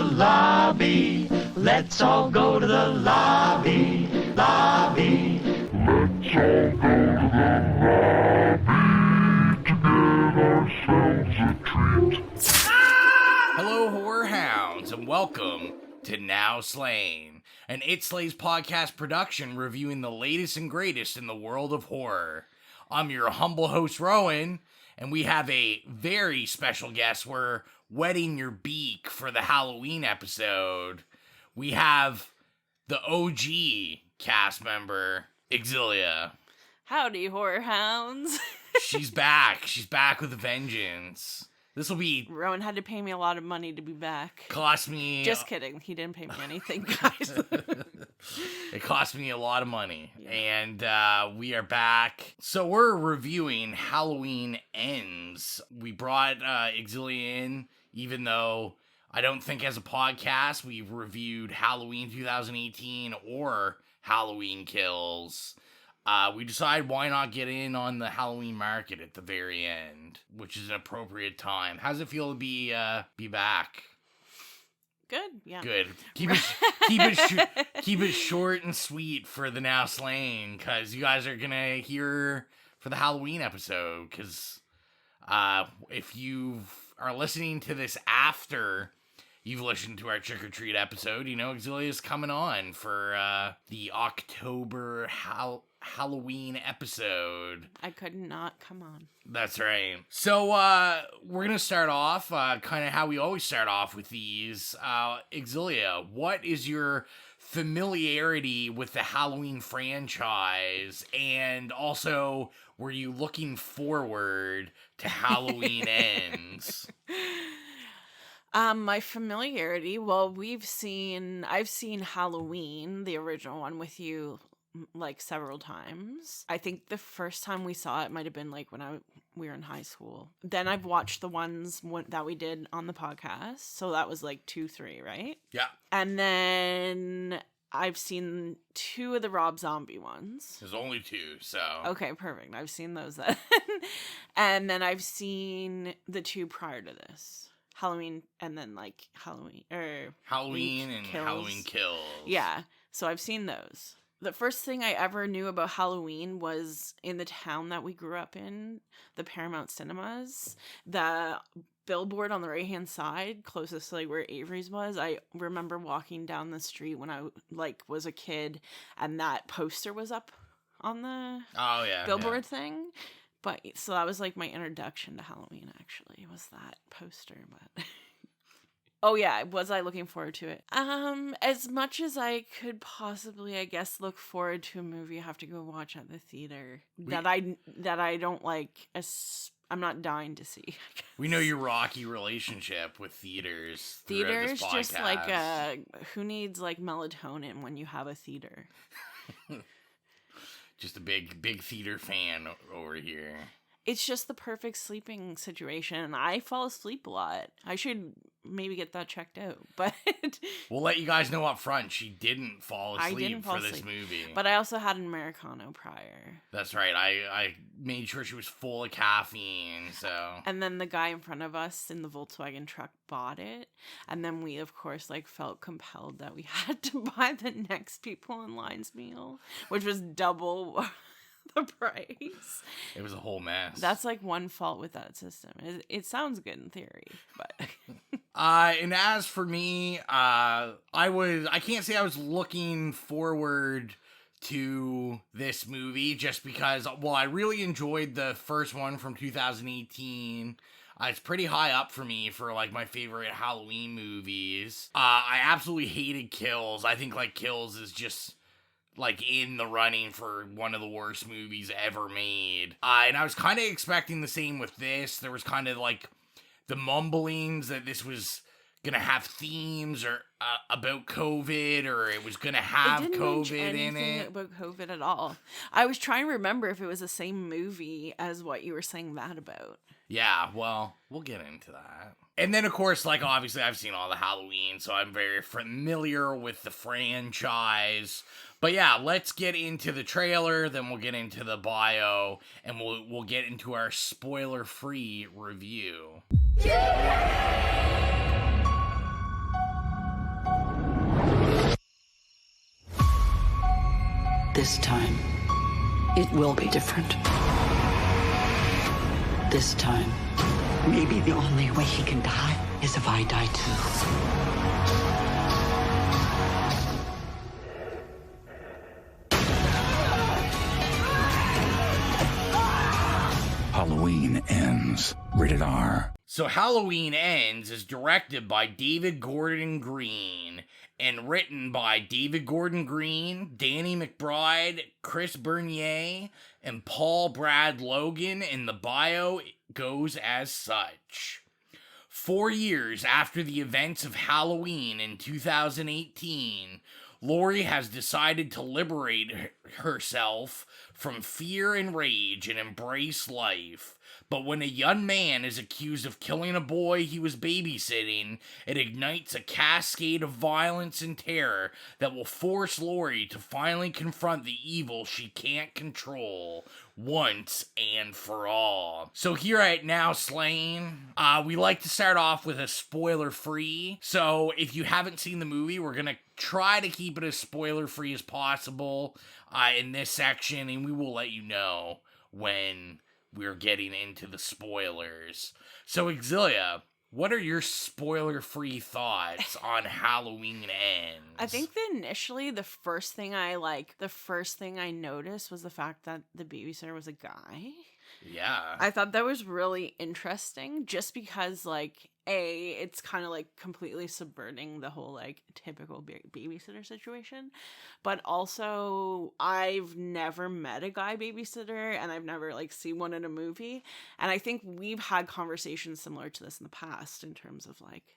lobby. Let's all go to the lobby. Lobby. Let's all go to the lobby to get ourselves a treat. Hello, horror hounds, and welcome to Now Slain, an It Slays podcast production reviewing the latest and greatest in the world of horror. I'm your humble host, Rowan, and we have a very special guest. We're wetting your beak for the Halloween episode. We have the OG cast member, Xylia. Howdy, horror hounds. She's back. She's back with a vengeance. This will be... Rowan had to pay me a lot of money to be back. Cost me... Just kidding. He didn't pay me anything, guys. It cost me a lot of money. Yeah. And we are back. So we're reviewing Halloween Ends. We brought Xylia in, even though I don't think as a podcast we've reviewed Halloween 2018 or Halloween Kills. We decided why not get in on the Halloween market at the very end, which is an appropriate time. How's it feel to be back? Good, yeah. Good. Keep it short and sweet for the Now Slain, because you guys are gonna hear for the Halloween episode. Because if you are listening to this after you've listened to our Trick or Treat episode, you know Xylia is coming on for the October Halloween episode. I could not come on. That's right. So we're gonna start off kind of how we always start off with these. Xylia, what is your familiarity with the Halloween franchise, and also were you looking forward to Halloween Ends? My familiarity, well, I've seen Halloween, the original one, with you like several times. I think the first time we saw it might have been like when we were in high school. Then I've watched the ones that we did on the podcast. So that was like 2, 3, right? Yeah. And then I've seen 2 of the Rob Zombie ones. There's only 2, so. Okay, perfect. I've seen those then. And then I've seen the 2 prior to this. Halloween and then like Halloween and Kills. Halloween Kills. Yeah. So I've seen those. The first thing I ever knew about Halloween was in the town that we grew up in, the Paramount Cinemas. The billboard on the right-hand side, closest to like where Avery's was, I remember walking down the street when I like was a kid, and that poster was up on the billboard thing. But so that was like my introduction to Halloween, actually, was that poster. But oh yeah, was I looking forward to it? As much as I could possibly, I guess, look forward to a movie I have to go watch at the theater that I don't like. I'm not dying to see. We know your rocky relationship with theaters. Theaters just like who needs like melatonin when you have a theater? Just a big theater fan over here. It's just the perfect sleeping situation. I fall asleep a lot. I should maybe get that checked out. But we'll let you guys know up front. She didn't fall asleep for this movie. But I also had an Americano prior. That's right. I made sure she was full of caffeine. So. And then the guy in front of us in the Volkswagen truck bought it. And then we, of course, like felt compelled that we had to buy the next people in line's meal, which was double the price. It was a whole mess. That's like one fault with that system. It sounds good in theory, but and as for me, I can't say I was looking forward to this movie just because, well, I really enjoyed the first one from 2018. It's pretty high up for me for like my favorite Halloween movies. I absolutely hated Kills. I think like Kills is just like in the running for one of the worst movies ever made. And I was kind of expecting the same with this. There was kind of like the mumblings that this was gonna have themes or about COVID, or it was gonna have COVID in it. About COVID at all. I was trying to remember if it was the same movie as what you were saying that about. Yeah, well, we'll get into that. And then, of course, like, obviously, I've seen all the Halloween, so I'm very familiar with the franchise. But yeah, let's get into the trailer, then we'll get into the bio, and we'll get into our spoiler-free review. This time, it will be different. This time, maybe the only way he can die is if I die too. Halloween Ends. Rated R. So Halloween Ends is directed by David Gordon Green and written by David Gordon Green, Danny McBride, Chris Bernier, and Paul Brad Logan, and the bio goes as such. 4 years after the events of Halloween in 2018, Laurie has decided to liberate herself from fear and rage and embrace life. But when a young man is accused of killing a boy he was babysitting, it ignites a cascade of violence and terror that will force Laurie to finally confront the evil she can't control once and for all. So here at Now Slain, we like to start off with a spoiler-free. So if you haven't seen the movie, we're going to try to keep it as spoiler-free as possible in this section, and we will let you know when we're getting into the spoilers. So, Xylia, what are your spoiler-free thoughts on Halloween Ends? I think that initially the first thing I noticed was the fact that the babysitter was a guy. Yeah. I thought that was really interesting just because, like, it's kind of like completely subverting the whole like typical babysitter situation, but also I've never met a guy babysitter and I've never like seen one in a movie, and I think we've had conversations similar to this in the past in terms of like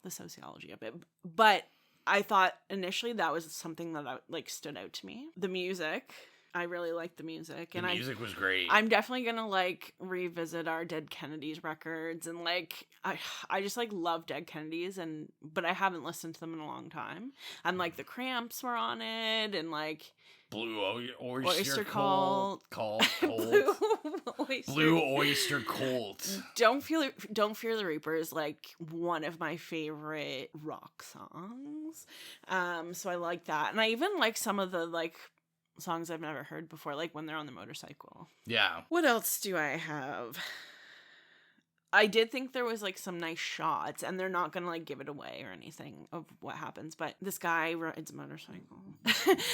the sociology of it, but I thought initially that was something that like stood out to me. The music, I really liked the music. The music was great. I'm definitely gonna like revisit our Dead Kennedys records, and like I just like love Dead Kennedys, but I haven't listened to them in a long time. And like the Cramps were on it, and like Blue Oyster Cult. Blue Oyster Cult. Don't Fear the Reaper is like one of my favorite rock songs. So I like that, and I even like some of the like songs I've never heard before, like when they're on the motorcycle. Yeah. What else do I have? I did think there was like some nice shots, and they're not gonna like give it away or anything of what happens, but this guy rides a motorcycle.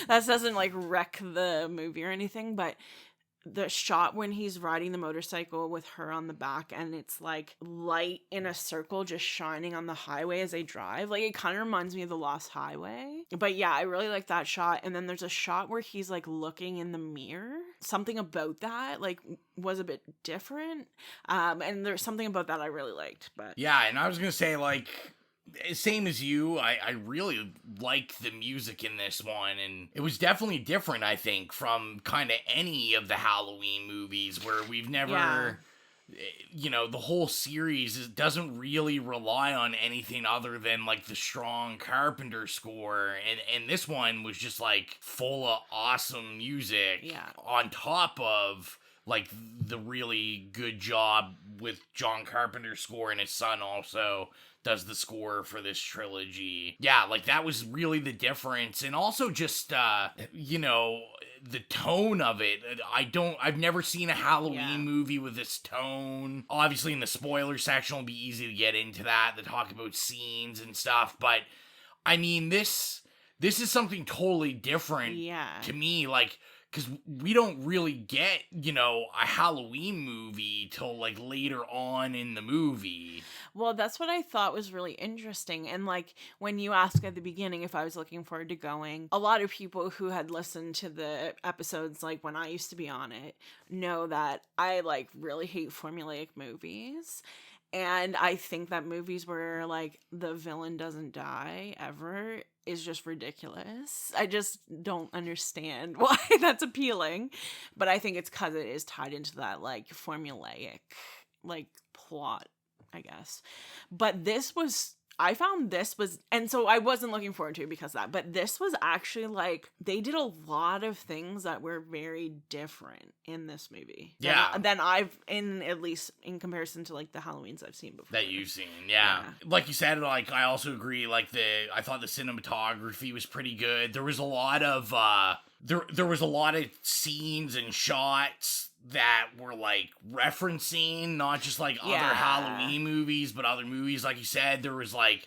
That doesn't like wreck the movie or anything, but the shot when he's riding the motorcycle with her on the back and it's like light in a circle just shining on the highway as they drive, like it kind of reminds me of The Lost Highway. But yeah, I really like that shot. And then there's a shot where he's like looking in the mirror. Something about that like was a bit different, and there's something about that I really liked. But yeah, and I was gonna say, like, same as you, I really like the music in this one, and it was definitely different, I think, from kind of any of the Halloween movies where we've never, you know, the whole series doesn't really rely on anything other than, like, the strong Carpenter score, and this one was just, like, full of awesome music on top of, like, the really good job with John Carpenter's score, and his son also does the score for this trilogy. Yeah, like, that was really the difference. And also just, you know, the tone of it. I've never seen a Halloween movie with this tone. Obviously, in the spoiler section, it'll be easy to get into that, to talk about scenes and stuff. But, I mean, this is something totally different to me. Like, because we don't really get, you know, a Halloween movie till, like, later on in the movie. Well, that's what I thought was really interesting. And, like, when you asked at the beginning if I was looking forward to going, a lot of people who had listened to the episodes, like, when I used to be on it, know that I, like, really hate formulaic movies. And I think that movies where, like, the villain doesn't die ever is just ridiculous. I just don't understand why that's appealing. But I think it's because it is tied into that, like, formulaic, like, plot, I guess. But this was, I found this was, and so I wasn't looking forward to it because of that, but this was actually like, they did a lot of things that were very different in this movie. Yeah. Than I've, at least in comparison to like the Halloweens I've seen before. That you've seen, yeah. Like you said, like, I also agree, like, I thought the cinematography was pretty good. There was a lot of, there was a lot of scenes and shots that were like referencing not just like other Halloween movies, but other movies. Like you said, there was like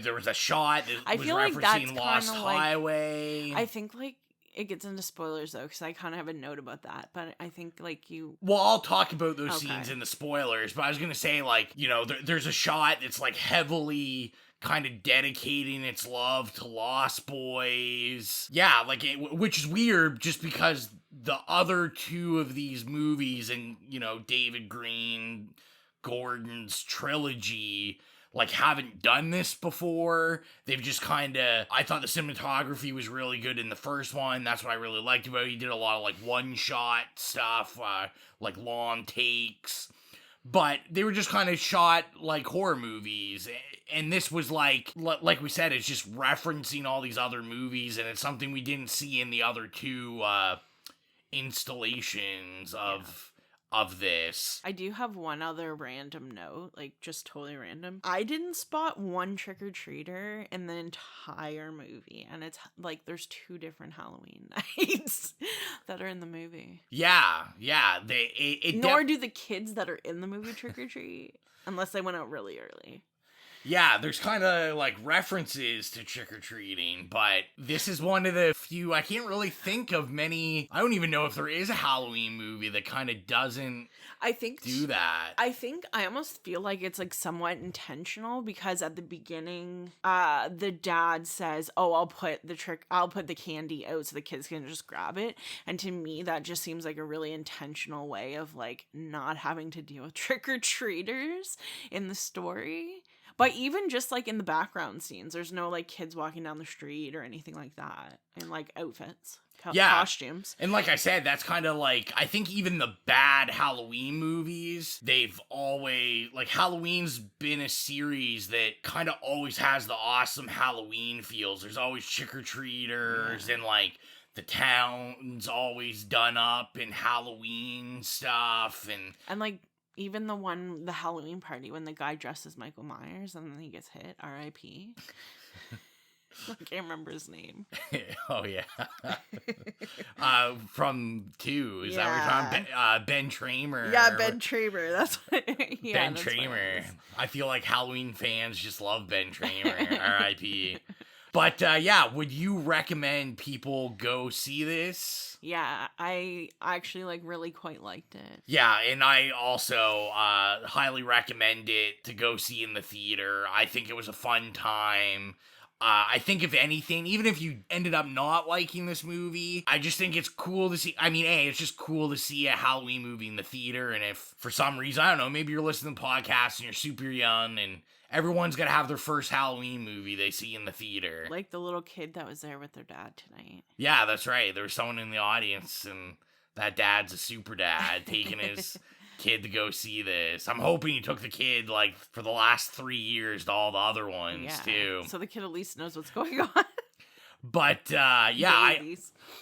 there was a shot that was referencing Lost Highway. I think like it gets into spoilers though, because I kind of have a note about that. But I think like you. Well, I'll talk about those scenes in the spoilers. But I was gonna say, like, you know, there's a shot that's like heavily kind of dedicating its love to Lost Boys. Yeah, like, which is weird just because the other two of these movies and, you know, David Green, Gordon's trilogy, like, haven't done this before. They've just I thought the cinematography was really good in the first one. That's what I really liked about it. He did a lot of, like, one-shot stuff, like, long takes. But they were just kind of shot like horror movies. And this was like we said, it's just referencing all these other movies, and it's something we didn't see in the other two installations of this. I do have one other random note, like just totally random. I didn't spot one trick-or-treater in the entire movie, and it's like there's 2 different Halloween nights that are in the movie. Yeah. Nor do the kids that are in the movie trick-or-treat, unless they went out really early. Yeah, there's kind of like references to trick-or-treating, but this is one of the few, I can't really think of many, I don't even know if there is a Halloween movie that kind of doesn't do that. I almost feel like it's like somewhat intentional, because at the beginning, the dad says, "Oh, I'll put the candy out so the kids can just grab it." And to me, that just seems like a really intentional way of like not having to deal with trick-or-treaters in the story. But even just like in the background scenes, there's no like kids walking down the street or anything like that in like outfits. Costumes. And like I said, that's kind of like, I think even the bad Halloween movies, they've always, like, Halloween's been a series that kind of always has the awesome Halloween feels. There's always trick-or-treaters, and like the town's always done up in Halloween stuff, and like even the Halloween party when the guy dresses Michael Myers and then he gets hit, R.I.P. I can't remember his name. Oh, yeah. From 2. Is that what you're talking? Ben Tramer. Yeah, Ben Tramer. That's what. Ben Tramer. I feel like Halloween fans just love Ben Tramer. R.I.P. But, yeah, would you recommend people go see this? Yeah, I actually, like, really quite liked it. Yeah, and I also highly recommend it to go see in the theater. I think it was a fun time. I think if anything, even if you ended up not liking this movie, I just think it's cool to see. I mean, it's just cool to see a Halloween movie in the theater. And if for some reason, I don't know, maybe you're listening to podcasts and you're super young and everyone's going to have their first Halloween movie they see in the theater. Like the little kid that was there with their dad tonight. Yeah, that's right. There was someone in the audience, and that dad's a super dad taking his kid to go see this. I'm hoping he took the kid, like, for the last 3 years to all the other ones, too. So the kid at least knows what's going on. But, yeah,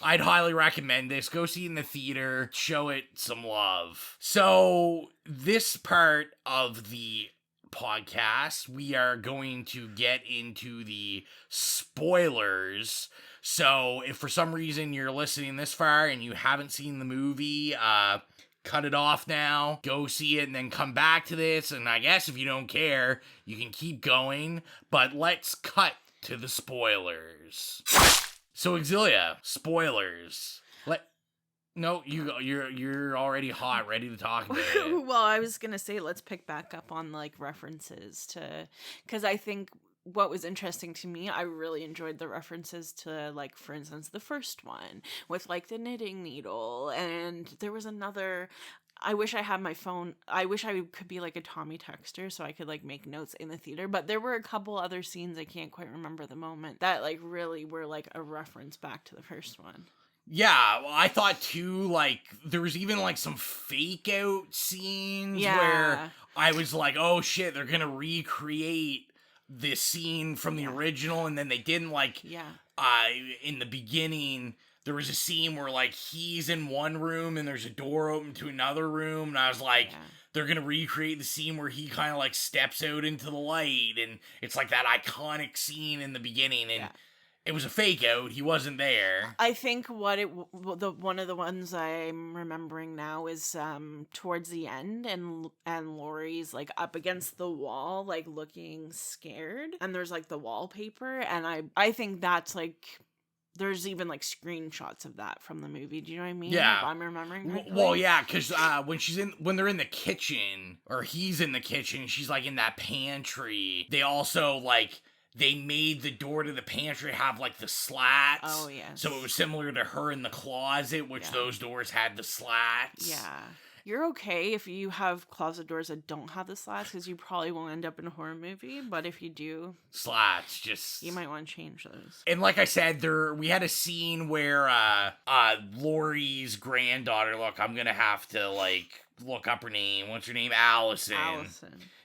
I'd highly recommend this. Go see it in the theater. Show it some love. So, this part of the podcast, we are going to get into the spoilers. So, if for some reason you're listening this far and you haven't seen the movie, cut it off now, go see it, and then come back to this. And I guess if you don't care, you can keep going. But let's cut to the spoilers. So, Xylia, spoilers. No, you're already hot, ready to talk about it. Well, I was gonna say let's pick back up on like references to, because I think what was interesting to me, I really enjoyed the references to, like, for instance, the first one with like the knitting needle, and there was another. I wish I had my phone. I wish I could be like a Tommy texter so I could like make notes in the theater. But there were a couple other scenes I can't quite remember the moment that like really were like a reference back to the first one. Yeah, well, I thought too, like, there was even, like, some fake-out scenes where I was like, oh, shit, they're gonna recreate this scene from the original, and then they didn't, like, in the beginning, there was a scene where, like, he's in one room and there's a door open to another room, and I was like, they're gonna recreate the scene where he kind of, like, steps out into the light, and it's, like, that iconic scene in the beginning, and it was a fake out. He wasn't there. I think one of the ones I'm remembering now is towards the end, and Laurie's like up against the wall, like looking scared, and there's like the wallpaper, and I think that's like. There's even like screenshots of that from the movie. Do you know what I mean? Yeah, if I'm remembering correctly. Well, yeah, because when they're in the kitchen, or he's in the kitchen, she's like in that pantry. They also like. They made the door to the pantry have, like, the slats. Oh, yes. So it was similar to her in the closet, which those doors had the slats. Yeah. You're okay if you have closet doors that don't have the slats, because you probably won't end up in a horror movie. But if you do... Slats, just... You might want to change those. And like I said, we had a scene where Laurie's granddaughter... Look, I'm gonna have to, like... Look up her name. What's her name? Allison.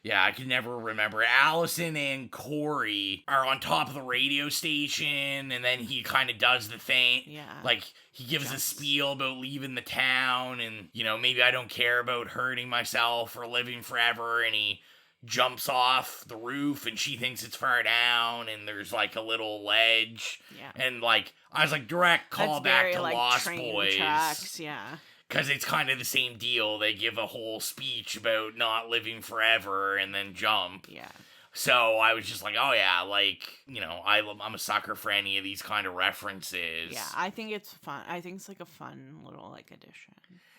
Yeah, I can never remember. Allison and Corey are on top of the radio station, and then he kind of does the thing. Yeah. Like, he gives a spiel about leaving the town, and, you know, maybe I don't care about hurting myself or living forever, and he jumps off the roof, and she thinks it's far down, and there's, like, a little ledge. Yeah. And, like, I was like, direct callback to like, Lost train Boys. tracks, yeah. Because it's kind of the same deal. They give a whole speech about not living forever and then jump. Yeah. So I was just like, oh yeah, like, you know, I'm a sucker for any of these kind of references. Yeah, I think it's fun. I think it's like a fun little, like, addition.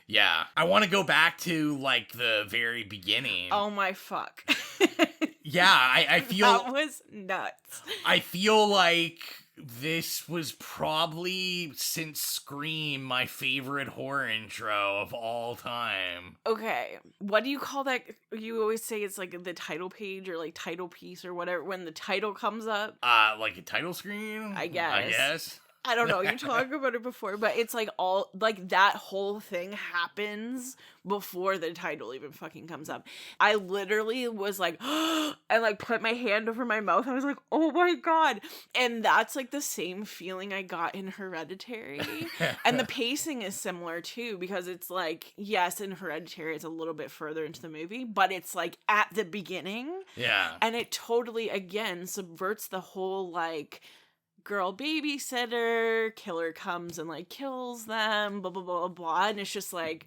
Yeah. I want to go back to, like, the very beginning. Oh my fuck. Yeah, I feel... That was nuts. I feel like... This was probably, since Scream, my favorite horror intro of all time. Okay, what do you call that? You always say it's like the title page or like title piece or whatever when the title comes up. Like a title screen? I guess. I don't know, you talked about it before, but it's like all, like that whole thing happens before the title even fucking comes up. I literally was like, and like put my hand over my mouth. I was like, oh my God. And that's like the same feeling I got in Hereditary. And the pacing is similar too, because it's like, yes, in Hereditary, it's a little bit further into the movie, but it's like at the beginning. Yeah. And it totally, again, subverts the whole like, girl babysitter, killer comes and like kills them, blah blah blah blah, and it's just like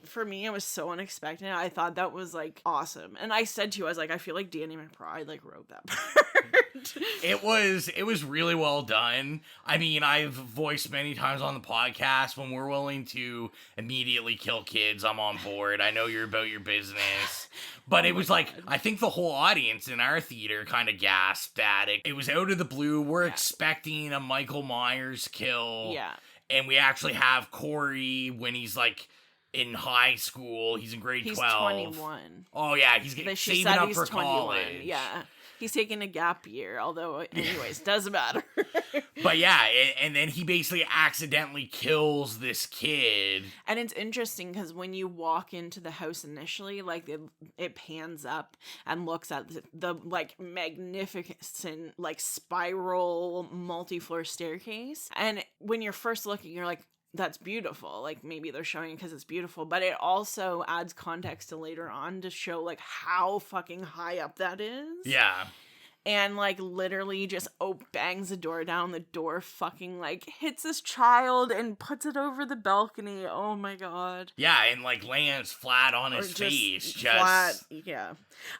for me it was so unexpected. I thought that was like awesome, and I said to you, I was like, I feel like Danny McBride like wrote that part. It was really well done. I mean, I've voiced many times on the podcast, when we're willing to immediately kill kids, I'm on board. I know you're about your business. But it was like, I think the whole audience in our theater kind of gasped at it. It was out of the blue. We're expecting a Michael Myers kill. Yeah. And we actually have Corey when he's like in high school. He's in grade 12. He's 21. Oh, yeah. He's saving up for 21. college. Yeah. He's taking a gap year, although, anyways, doesn't matter. But yeah, and then he basically accidentally kills this kid. And it's interesting because when you walk into the house initially, like it pans up and looks at the like magnificent like spiral multi-floor staircase. And when you're first looking, you're like, that's beautiful. Like maybe they're showing it because it's beautiful, but it also adds context to later on to show like how fucking high up that is. Yeah. And like literally just bangs the door down. The door fucking like hits this child and puts it over the balcony. Oh my God. Yeah, and like lands flat on his face. Just flat. Yeah.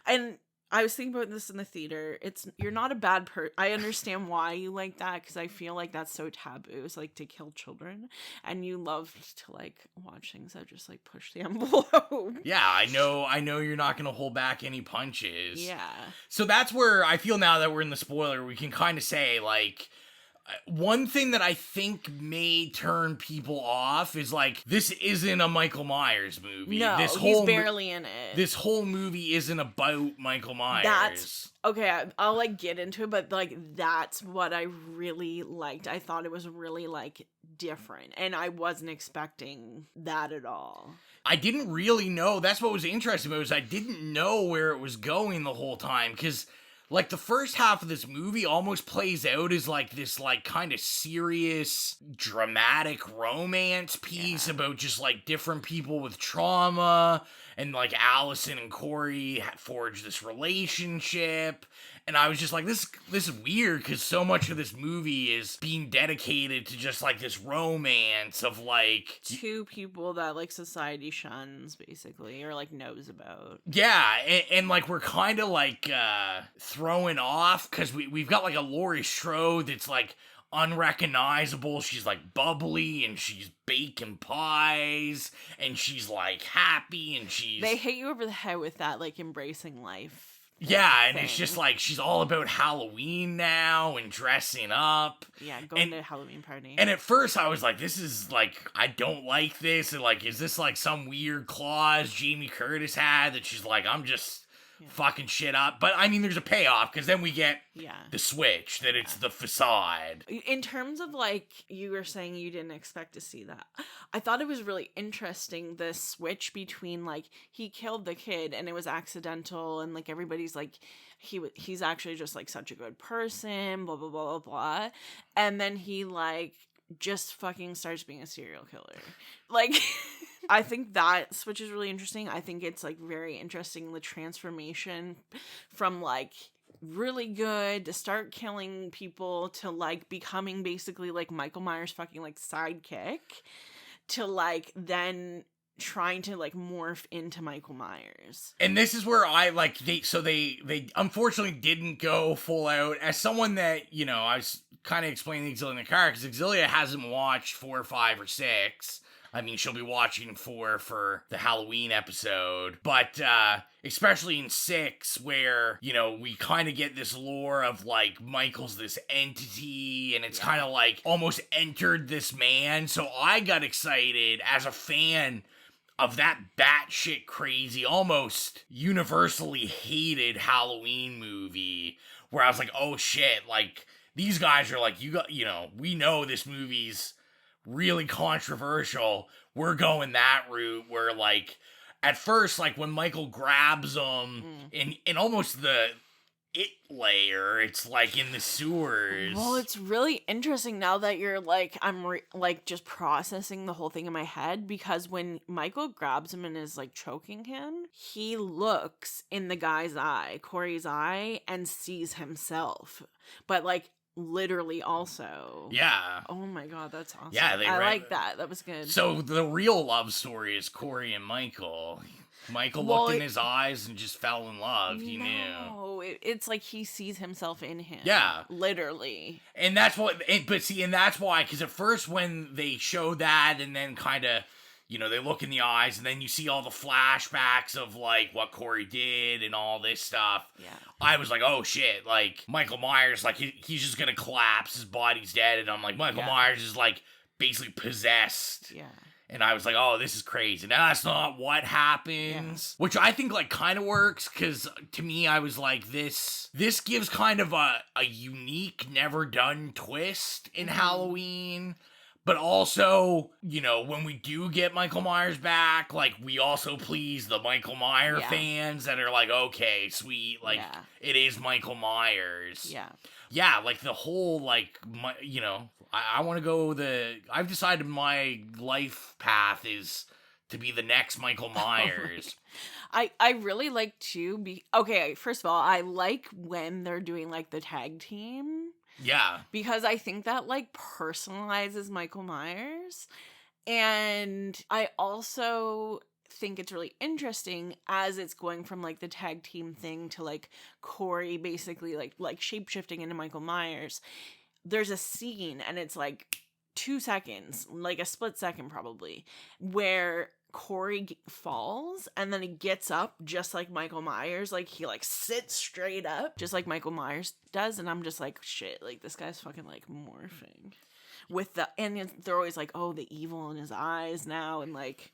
And I was thinking about this in the theater. You're not a bad person. I understand why you like that, because I feel like that's so taboo. It's like to kill children, and you love to like watch things that just like push the envelope. Yeah, I know you're not gonna hold back any punches. Yeah. So that's where I feel, now that we're in the spoiler, we can kind of say like, one thing that I think may turn people off is like, this isn't a Michael Myers movie. No, he's barely in it. This whole movie isn't about Michael Myers. That's okay. I'll like get into it, but like that's what I really liked. I thought it was really like different, and I wasn't expecting that at all. I didn't really know. That's what was interesting about it, was I didn't know where it was going the whole time, because Like, the first half of this movie almost plays out as, like, this, like, kind of serious, dramatic romance piece about just, like, different people with trauma, and, like, Allison and Corey forged this relationship, and I was just like, this is weird, because so much of this movie is being dedicated to just, like, this romance of, like... Two people that, like, society shuns, basically, or, like, knows about. Yeah, and like, we're kind of, like, throwing off, because we've got, like, a Laurie Strode that's, like, unrecognizable. She's, like, bubbly, and she's baking pies, and she's, like, happy, and she's... They hit you over the head with that, like, embracing life. Yeah, and it's just, like, she's all about Halloween now, and dressing up. Yeah, going to a Halloween party. And at first, I was like, this is, like, I don't like this, and, like, is this, like, some weird clause Jamie Curtis had that she's like, I'm just... fucking shit up. But I mean, there's a payoff, because then we get the switch, that it's the facade. In terms of, like, you were saying you didn't expect to see that, I thought it was really interesting, the switch between, like, he killed the kid and it was accidental, and, like, everybody's like, he's actually just, like, such a good person, blah blah blah blah blah, and then he, like, just fucking starts being a serial killer. Like, I think that switch is really interesting. I think it's, like, very interesting, the transformation from, like, really good to start killing people to, like, becoming basically, like, Michael Myers' fucking, like, sidekick to, like, then trying to, like, morph into Michael Myers. And this is where I, like, they unfortunately didn't go full out. As someone that, you know, I was kind of explaining Xylia in the car, because Xylia hasn't watched 4, 5, or 6. I mean, she'll be watching 4 for the Halloween episode, but especially in 6, where, you know, we kind of get this lore of, like, Michael's this entity, and it's kind of like almost entered this man. So I got excited as a fan of that batshit crazy, almost universally hated Halloween movie, where I was like, oh shit, like, these guys are like, you know, we know this movie's really controversial. We're going that route where, like, at first, like, when Michael grabs him in almost the It layer, it's like in the sewers. Well, it's really interesting now that you're like, like just processing the whole thing in my head, because when Michael grabs him and is like choking him, he looks in the guy's eye, Corey's eye, and sees himself. But like, literally also. Yeah. Oh my god, that's awesome. Yeah, I like that. That was good. So the real love story is Corey and Michael. Michael looked in his eyes and just fell in love. He knew. No, it's like he sees himself in him. Yeah. Literally. And that's what, but see, and that's why, because at first when they show that and then kind of, you know, they look in the eyes and then you see all the flashbacks of, like, what Corey did and all this stuff. Yeah. I was like, oh shit, like, Michael Myers, like, he's just gonna collapse, his body's dead, and I'm like, Michael Myers is, like, basically possessed. Yeah. And I was like, oh, this is crazy. Now, that's not what happens. Yeah. Which I think, like, kind of works, because to me, I was like, this gives kind of a unique, never-done twist in Halloween. But also, you know, when we do get Michael Myers back, like, we also please the Michael Myers fans that are like, okay, sweet, like, it is Michael Myers. Yeah. Yeah, like, the whole, like, you know, I want to go I've decided my life path is to be the next Michael Myers. I really like to okay, first of all, I like when they're doing, like, the tag team. Yeah. Because I think that, like, personalizes Michael Myers. And I also think it's really interesting as it's going from, like, the tag team thing to, like, Corey basically, like shape-shifting into Michael Myers. There's a scene, and it's, like, 2 seconds, like a split second probably, where Corey falls and then he gets up just like Michael Myers, like he like sits straight up just like Michael Myers does, and I'm just like, shit, like this guy's fucking like morphing with and they're always like, oh, the evil in his eyes now, and like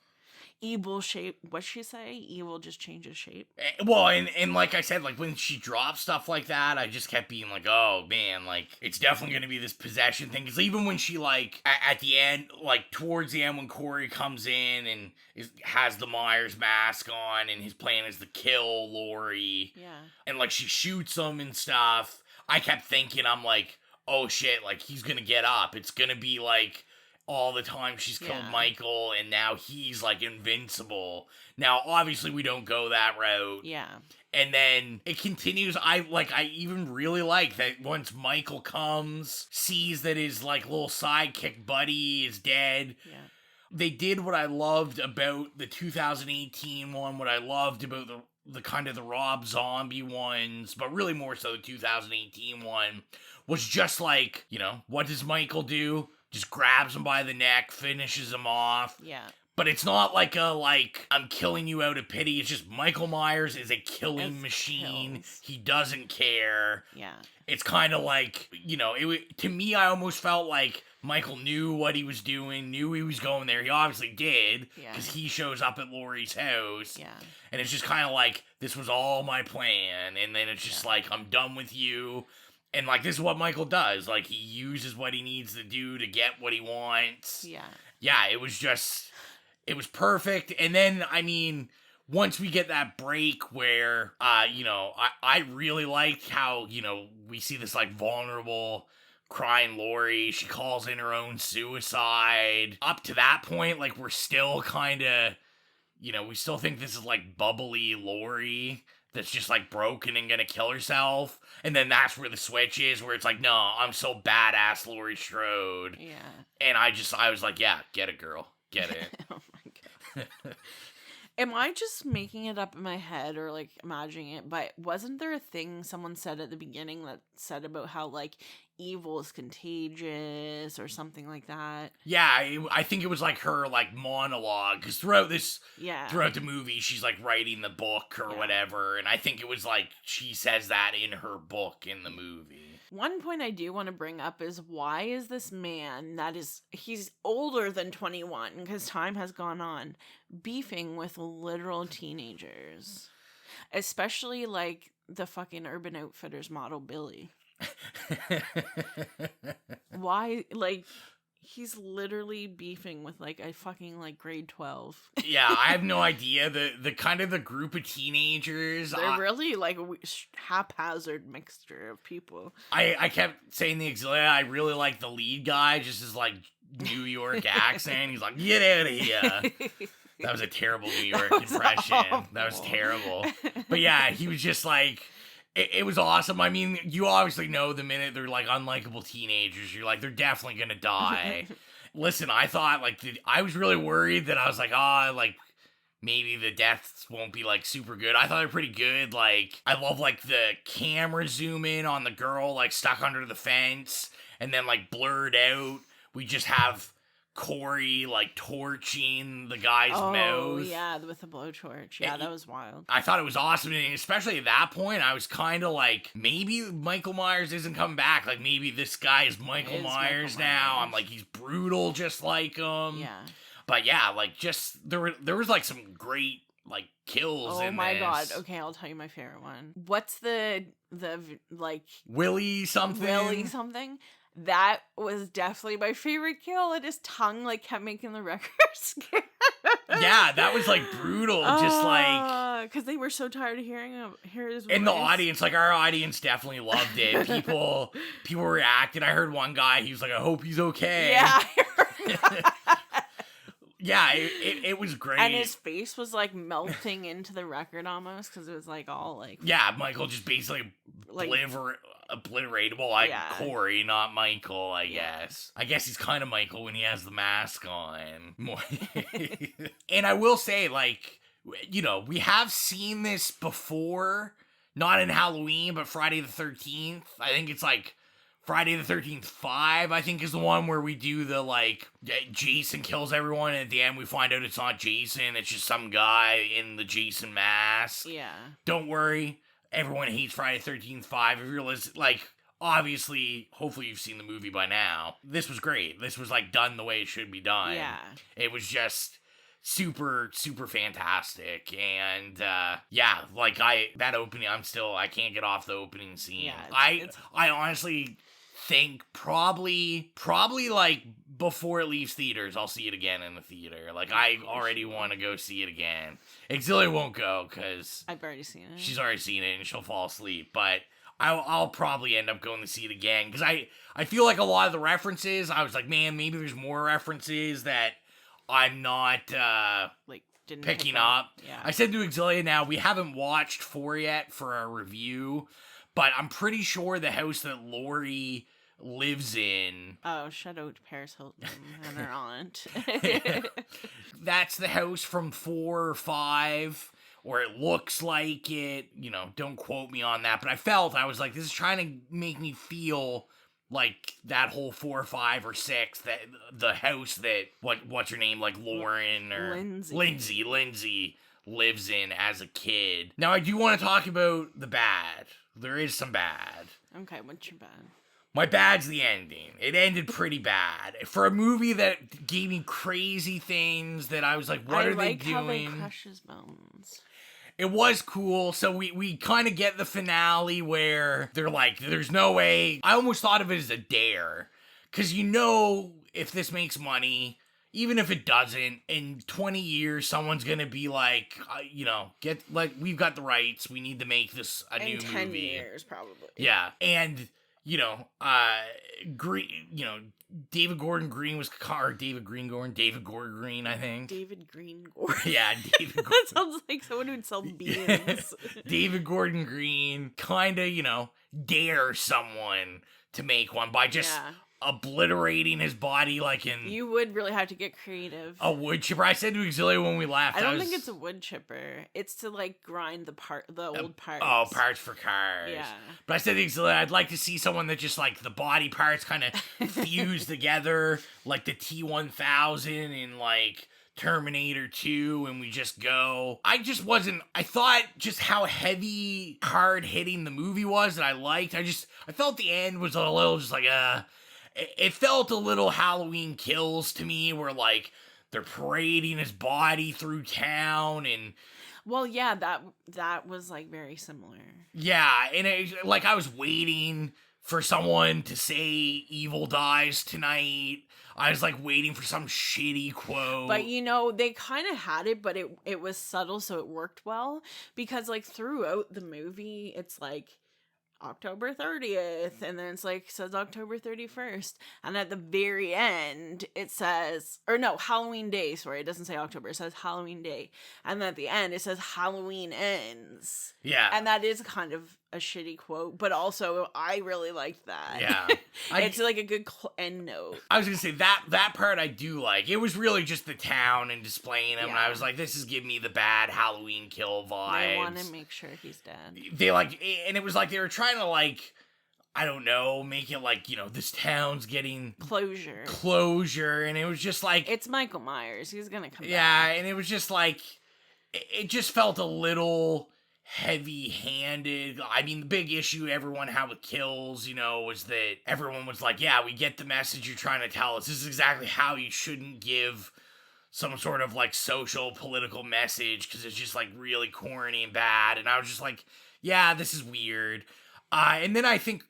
evil shape. What'd she say? Evil just changes shape. Well, and like I said, like when she dropped stuff like that, I just kept being like, oh man, like it's definitely gonna be this possession thing. Because even when she like at the end, like towards the end, when Corey comes in and has the Myers mask on, and his plan is to kill Laurie, and like she shoots him and stuff, I kept thinking, I'm like, oh shit, like he's gonna get up. It's gonna be like all the time she's killed Michael, and now he's like invincible. Now, obviously, we don't go that route. Yeah. And then it continues. I even really like that once Michael comes, sees that his like little sidekick buddy is dead. Yeah. They did what I loved about the 2018 one, what I loved about the kind of the Rob Zombie ones, but really more so the 2018 one, was just like, you know, what does Michael do? Just grabs him by the neck, finishes him off. Yeah. But it's not like I'm killing you out of pity. It's just Michael Myers is a killing machine. Kills. He doesn't care. Yeah. It's kind of like, you know, to me, I almost felt like Michael knew what he was doing, knew he was going there. He obviously did, because he shows up at Laurie's house. Yeah. And it's just kind of like, this was all my plan. And then it's just like, I'm done with you. And, like, this is what Michael does. Like, he uses what he needs to do to get what he wants. Yeah. Yeah, it was just, it was perfect. And then, I mean, once we get that break where, you know, I really liked how, you know, we see this, like, vulnerable, crying Laurie. She calls in her own suicide. Up to that point, like, we're still kind of, you know, we still think this is, like, bubbly Laurie that's just like broken and gonna kill herself. And then that's where the switch is, where it's like, no, I'm so badass Laurie Strode. Yeah. And I was like, yeah, get it, girl. Get it. Oh my god. Am I just making it up in my head or like imagining it? But wasn't there a thing someone said at the beginning that said about how like evil is contagious or something like that? Yeah, I think it was like her like monologue, because throughout the movie she's like writing the book or whatever, and I think it was like she says that in her book in the movie. One point I do want to bring up is, why is this man he's older than 21 because time has gone on, beefing with literal teenagers, especially like the fucking Urban Outfitters model Billy? Why? Like, he's literally beefing with like a fucking like grade 12. Yeah, I have no idea. The kind of the group of teenagers, they're really like a haphazard mixture of people. I kept saying the Xylia, I really like the lead guy, just his like New York accent. He's like, get out of here. That was a terrible New York impression. Awful. That was terrible. But yeah, he was just like, it was awesome. I mean, you obviously know the minute they're like unlikable teenagers, you're like, they're definitely gonna die. Listen, I thought like, I was really worried that I was like, like maybe the deaths won't be like super good. I thought they're pretty good. Like, I love like the camera zoom in on the girl like stuck under the fence, and then like blurred out, we just have Corey like torching the guy's mouth. Oh yeah, with the blowtorch. Yeah, that was wild. I thought it was awesome, and especially at that point, I was kind of like, maybe Michael Myers isn't coming back. Like, maybe this guy is Michael Myers now. I'm like, he's brutal just like him. Yeah. But yeah, like, just there was like some great like kills. Oh my god. Okay, I'll tell you my favorite one. What's the like Willie something? That was definitely my favorite kill, and his tongue like kept making the record skip. Yeah, that was like brutal. Just like, because they were so tired of hearing his voice. in the audience, like our audience definitely loved it. People reacted. I heard one guy, he was like, I hope he's okay. Yeah, I heard that. Yeah, it was great. And his face was like melting into the record almost, because it was like all like, yeah, Michael just basically like obliterated. Well, like Corey, not Michael, I guess. I guess he's kind of Michael when he has the mask on. And I will say, like, you know, we have seen this before, not in Halloween, but Friday the 13th. I think it's like Friday the 13th 5, I think, is the one where we do the, like, Jason kills everyone, and at the end we find out it's not Jason, it's just some guy in the Jason mask. Yeah. Don't worry, everyone hates Friday the 13th 5. If you're listening, like, obviously, hopefully you've seen the movie by now. This was great. This was, like, done the way it should be done. Yeah. It was just super fantastic. And yeah, like that opening, I can't get off the opening scene. Yeah, I honestly think probably like before it leaves theaters, I'll see it again in the theater. Like, I already want to go see it again. Xylia won't go because I've already seen it. she's already seen it and she'll fall asleep. But I'll probably end up going to see it again because I feel like a lot of the references, I was like, man, maybe there's more references that I'm not like didn't picking pick up. Yeah. I said to Xylia, now we haven't watched 4 yet for our review, but I'm pretty sure the house that Lori lives in. Oh, shout out to Paris Hilton and her aunt. That's the house from 4 or 5, or it looks like it. You know, don't quote me on that, but I was like, this is trying to make me feel like that whole 4 or 5 or 6, that the house that what's her name, like Lauren or Lindsay lives in as a kid. Now I do want to talk about the bad. There is some bad. Okay, what's your bad? My bad's the ending. It ended pretty bad. For a movie that gave me crazy things that I was like, what are they doing? I like how they crush his bones. It was cool. So we kind of get the finale where they're like, there's no way. I almost thought of it as a dare. Because if this makes money, even if it doesn't, in 20 years, someone's going to be like, we've got the rights. We need to make this a new movie. In 10 years, probably. Yeah. And David Gordon Green was David Gordon Green, I think. David Green Gordon. Yeah, David Gordon. That sounds like someone who'd sell beans. David Gordon Green kind of, dare someone to make one by just obliterating his body like in... You would really have to get creative. A wood chipper. I said to Xylia when we laughed. I don't think it's a wood chipper. It's to grind the old parts. Oh, parts for cars. Yeah. But I said to Xylia, I'd like to see someone that just the body parts kind of fuse together, like the T-1000 in Terminator 2, and we just go. I thought just how heavy, hard hitting the movie was that I liked. I felt the end was a little just it felt a little Halloween Kills to me, where they're parading his body through town and... Well, yeah, that was very similar. Yeah, and I was waiting for someone to say "Evil dies tonight." I was waiting for some shitty quote. But they kind of had it, but it was subtle, so it worked well, because throughout the movie, it's October 30th, and then it's says October 31st, and at the very end it says, or no, Halloween Day, sorry, it doesn't say October, it says Halloween Day, and then at the end it says Halloween ends. Yeah. And that is kind of a shitty quote, but also I really liked that. Yeah. It's a good end note. I was gonna say that part I do like. It was really just the town and displaying him, and I was like, this is giving me the bad Halloween Kill vibes. They want to make sure he's dead. They and it was they were trying to I don't know, make it this town's getting closure, and it was just it's Michael Myers, he's gonna come back. Yeah, and it was just it just felt a little heavy-handed. I mean, the big issue everyone had with Kills, was that everyone was yeah, we get the message you're trying to tell us. This is exactly how you shouldn't give some sort of social political message, because it's just really corny and bad. And I was just yeah, this is weird. And then I think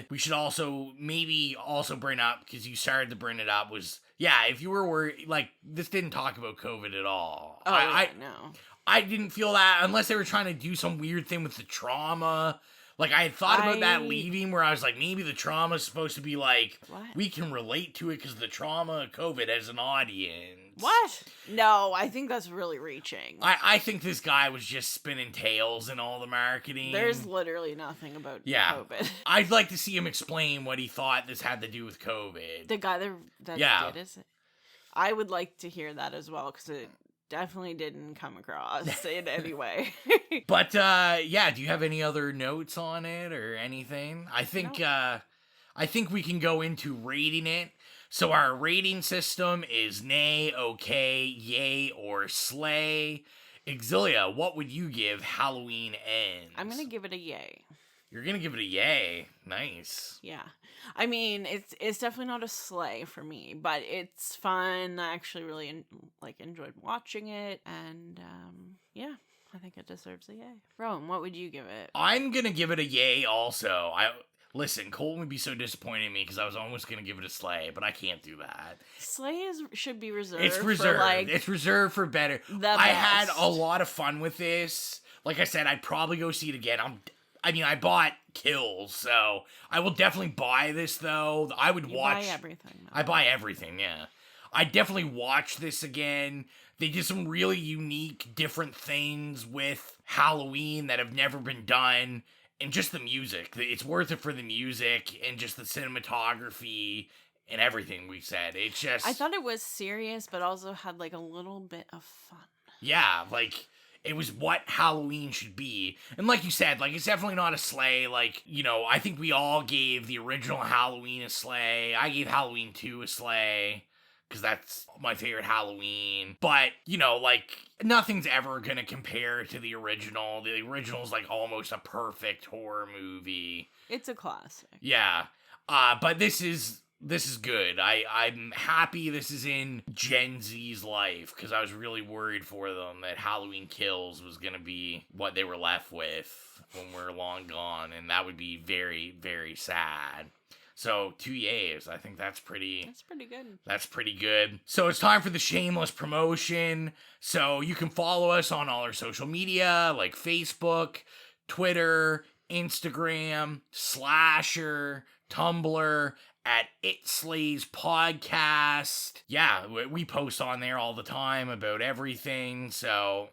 we should maybe also bring up, because you started to bring it up, was, if you were worried, this didn't talk about COVID at all. Oh, no. I didn't feel that, unless they were trying to do some weird thing with the trauma. I had thought about that leaving, where I was maybe the trauma is supposed to be what? We can relate to it because of the trauma of COVID as an audience. What? No, I think that's really reaching. I think this guy was just spinning tails in all the marketing. There's literally nothing about COVID. I'd like to see him explain what he thought this had to do with COVID. The guy that did it? I would like to hear that as well, because it definitely didn't come across in any way. But do you have any other notes on it or anything? I think we can go into rating it. So our rating system is nay, okay, yay, or slay. Xylia, what would you give Halloween Ends? I'm gonna give it a yay. You're gonna give it a yay. Nice. Yeah. I mean, it's definitely not a slay for me, but it's fun. I actually really enjoyed watching it, and yeah, I think it deserves a yay. Rowan, what would you give it? I'm gonna give it a yay also. Listen, Colton would be so disappointed in me because I was almost gonna give it a slay, but I can't do that. Slay should be reserved. It's reserved. For, it's reserved for better. I had a lot of fun with this. Like I said, I'd probably go see it again. I bought Kills, so I will definitely buy this, though. I would watch... buy everything. I buy everything, yeah. I definitely watch this again. They did some really unique, different things with Halloween that have never been done. And just the music. It's worth it for the music and just the cinematography and everything we said. It's just... I thought it was serious, but also had, a little bit of fun. Yeah, it was what Halloween should be. And like you said, it's definitely not a slay. I think we all gave the original Halloween a slay. I gave Halloween 2 a slay, because that's my favorite Halloween. But, nothing's ever gonna compare to the original. The original's, almost a perfect horror movie. It's a classic. Yeah. But this is good. I'm happy this is in Gen Z's life, because I was really worried for them that Halloween Kills was going to be what they were left with when we're long gone, and that would be very, very sad. So, 2 yays. I think that's pretty good. That's pretty good. So, it's time for the shameless promotion. So, you can follow us on all our social media, like Facebook, Twitter, Instagram, Slasher, Tumblr, at It Slays Podcast. Yeah, we post on there all the time about everything. So,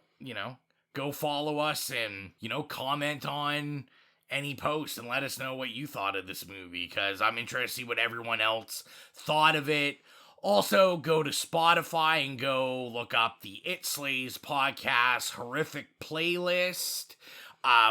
go follow us and, comment on any post and let us know what you thought of this movie, because I'm interested to see what everyone else thought of it. Also, go to Spotify and go look up the It Slays Podcast Horrific Playlist.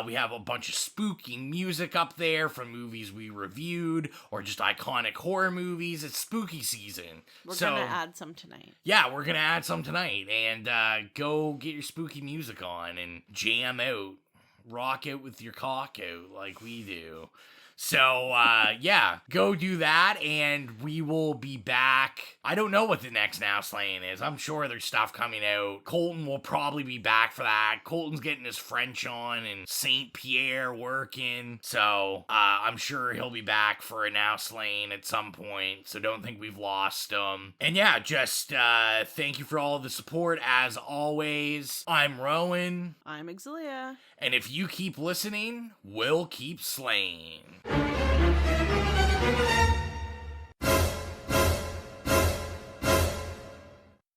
We have a bunch of spooky music up there from movies we reviewed or just iconic horror movies. It's spooky season. We're going to add some tonight. Yeah, we're going to add some tonight. And go get your spooky music on and jam out. Rock out with your cock out like we do. So, yeah, go do that, and we will be back. I don't know what the next Now Slaying is. I'm sure there's stuff coming out. Colton will probably be back for that. Colton's getting his French on, and St. Pierre working. So, I'm sure he'll be back for a Now Slaying at some point, so don't think we've lost him. And yeah, just thank you for all of the support, as always. I'm Rowan. I'm Xylia. And if you keep listening, we'll keep slaying.